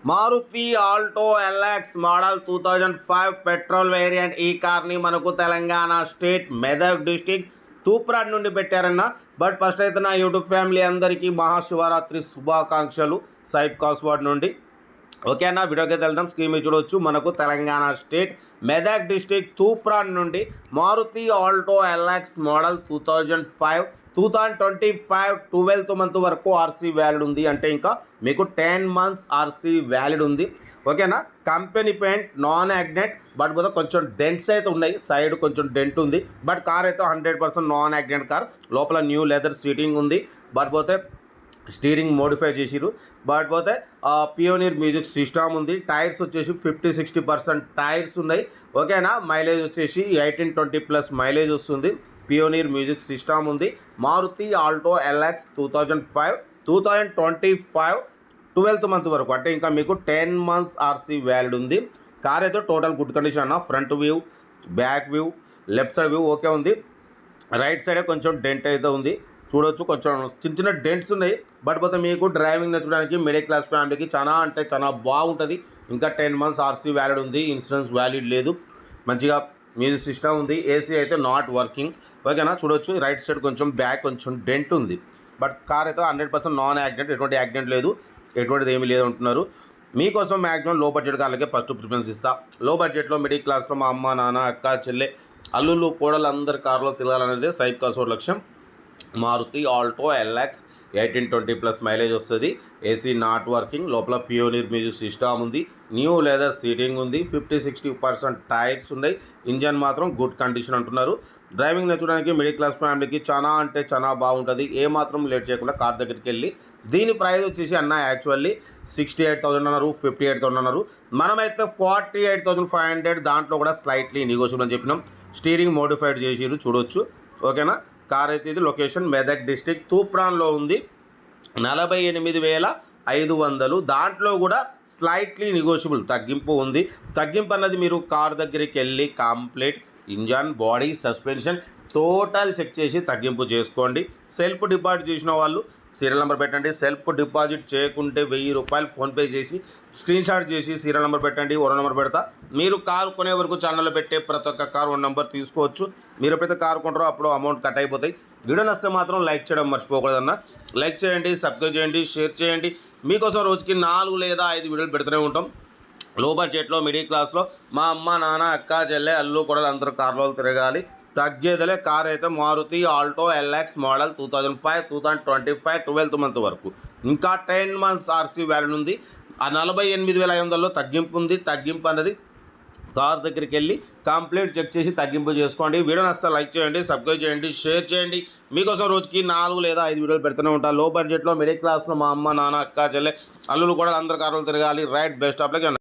Maruti Alto LX model 2005 petrol variant. ఈ కార్ని మనకు తెలంగాణ స్టేట్ మెదక్ డిస్టిక్ తూప్రాడ్ నుండి పెట్టారన్న. బట్ ఫస్ట్ అయితే నా యూట్యూబ్ ఫ్యామిలీ అందరికీ మహాశివరాత్రి శుభాకాంక్షలు సైబ్ కాస్వాడ్ నుండి. ఓకే అన్న, వీడియోకి వెళ్దాం. స్క్రీన్ మీద చూడవచ్చు, మనకు తెలంగాణ స్టేట్ మెదక్ డిస్టిక్ తూప్రాడ్ నుండి Maruti Alto LX model 2005 12th month వరకు ఆర్సీ వ్యాలిడ్ ఉంది. అంటే ఇంకా మీకు 10 months ఆర్సీ వ్యాలిడ్ ఉంది. ఓకేనా. Company paint non accident, but పోతే కొంచెం డెంట్స్ అయితే ఉన్నాయి, సైడ్ కొంచెం డెంట్ ఉంది. బట్ కార్ అయితే 100% నాన్ యాక్సిడెంట్ కార్. లోపల న్యూ లెదర్ సీటింగ్ ఉంది. బట్ పోతే స్టీరింగ్ మోడిఫై చేసిరు. బట్ పోతే పియోనీర్ మ్యూజిక్ సిస్టమ్ ఉంది. టైర్స్ వచ్చేసి 50-60% టైర్స్ ఉన్నాయి. ఓకేనా. మైలేజ్ వచ్చేసి 18-20+ మైలేజ్ వస్తుంది. పియోనీర్ మ్యూజిక్ సిస్టమ్ ఉంది. Maruti Alto LX 2005 2025 12th month వరకు, అంటే ఇంకా మీకు 10 months ఆర్సీ వ్యాలిడ్ ఉంది. కార్ అయితే టోటల్ గుడ్ కండిషన్ అన్న. Front view, back view, left side view okay ఉంది. రైట్ సైడే కొంచెం డెంట్ అయితే ఉంది, చూడవచ్చు. కొంచెం చిన్న చిన్న డెంట్స్ ఉన్నాయి. బట్ పోతే మీకు డ్రైవింగ్ నేర్చుకోవడానికి మిడిల్ క్లాస్ ఫ్యామిలీకి చాలా అంటే చాలా బాగుంటుంది. ఇంకా 10 months ఆర్సీ వ్యాలిడ్ ఉంది. ఇన్సూరెన్స్ వ్యాలిడ్ లేదు. మంచిగా మ్యూజిక్ సిస్టమ్ ఉంది. ఏసీ అయితే నాట్ వర్కింగ్. ఓకేనా. చూడవచ్చు, రైట్ సైడ్ కొంచెం బ్యాక్ కొంచెం డెంట్ ఉంది. బట్ కార్ అయితే 100% నాన్ యాక్సిడెంట్, ఎటువంటి యాక్సిడెంట్ లేదు, ఎటువంటిది ఏమీ లేదు అంటున్నారు. మీకోసం మ్యాక్సిమం లో బడ్జెట్ కార్లకే ఫస్ట్ ప్రిఫరెన్స్ ఇస్తా. లో బడ్జెట్లో మిడిల్ క్లాస్లో మా అమ్మ నాన్న అక్క చెల్లె అల్లుళ్ళు కోడలు అందరి కార్లో తిరగాలనేది సైబ్ కాస్వాడ్ లక్ష్యం. మారుతి ఆల్టో ఎల్ఎక్స్ 18-20+ మైలేజ్ వస్తుంది. AC not working. లోపల పియోనీర్ మ్యూజిక్ సిస్టమ్ ఉంది. న్యూ లెదర్ సీటింగ్ ఉంది. 50-60% టైర్స్ ఉన్నాయి. ఇంజన్ మాత్రం గుడ్ కండిషన్ అంటున్నారు. డ్రైవింగ్ నేర్చుకోవడానికి మిడిల్ క్లాస్ ఫ్యామిలీకి చాలా అంటే చాలా బాగుంటుంది. ఏ మాత్రం లేట్ చేయకుండా కార్ దగ్గరికి వెళ్ళి, దీని ప్రైస్ వచ్చేసి అన్న యాక్చువల్లీ 68,000 అన్నారు, 58,000 అన్నారు. మనమైతే 48,500, దాంట్లో కూడా స్లైట్లీ నెగోషియబుల్ అని చెప్పినాం. స్టీరింగ్ మోడిఫైడ్ చేసిరు, చూడవచ్చు. ఓకేనా. కార్ అయితే ఇది లొకేషన్ మెదక్ డిస్టిక్ తూప్రాన్లో ఉంది. 48,500, దాంట్లో కూడా స్లైట్లీ నెగోషియబుల్ తగ్గింపు ఉంది. తగ్గింపు అన్నది మీరు కార్ దగ్గరికి వెళ్ళి complete engine, body, suspension total check చేసి తగ్గింపు చేసుకోండి. సెల్ఫ్ డిపాజిట్ చేసిన వాళ్ళు సీరియల్ నెంబర్ పెట్టండి. సెల్ఫ్ డిపాజిట్ చేయకుంటే 1000 రూపాయలు ఫోన్పే చేసి స్క్రీన్ షాట్ చేసి సీరియల్ నెంబర్ పెట్టండి. 1 నెంబర్ పెడతా. మీరు కారు కొనే వరకు ఛానల్లో పెట్టే ప్రతి ఒక్క కారు 1 నెంబర్ తీసుకోవచ్చు. మీరు ఎప్పుడైతే కారు కొంటారో అప్పుడు అమౌంట్ కట్ అయిపోతాయి. వీడియో నచ్చితే మాత్రం లైక్ చేయడం మర్చిపోకూడదన్న. లైక్ చేయండి, సబ్స్క్రైబ్ చేయండి, షేర్ చేయండి. మీకోసం రోజుకి 4 లేదా 5 వీడియోలు పెడుతూనే ఉంటాం. లో బడ్జెట్లో మిడిల్ క్లాస్లో మా అమ్మ నాన్న అక్క చెల్లె అల్లు కూడా అందరూ కార్లో తిరగాలి. తగ్గేదలే. కార్ అయితే Maruti Alto LX model 2005 2025 12th month వరకు, ఇంకా 10 months ఆర్సీ వ్యాలిడ్ ఉంది. ఆ 48,500లో తగ్గింపు ఉంది. తగ్గింపు అన్నది కార్ దగ్గరికి వెళ్ళి కంప్లీట్ చెక్ చేసి తగ్గింపు చేసుకోండి. వీడియో నచ్చితే లైక్ చేయండి, సబ్స్క్రైబ్ చేయండి, షేర్ చేయండి. మీకోసం రోజుకి 4 లేదా 5 వీడియోలు పెడుతూనే ఉంటాను. లో బడ్జెట్లో మిడిల్ క్లాస్లో మా అమ్మ నాన్న అక్క చెల్లె అల్లులు కూడా అందరు కార్లు తిరగాలి. Right, best of luck.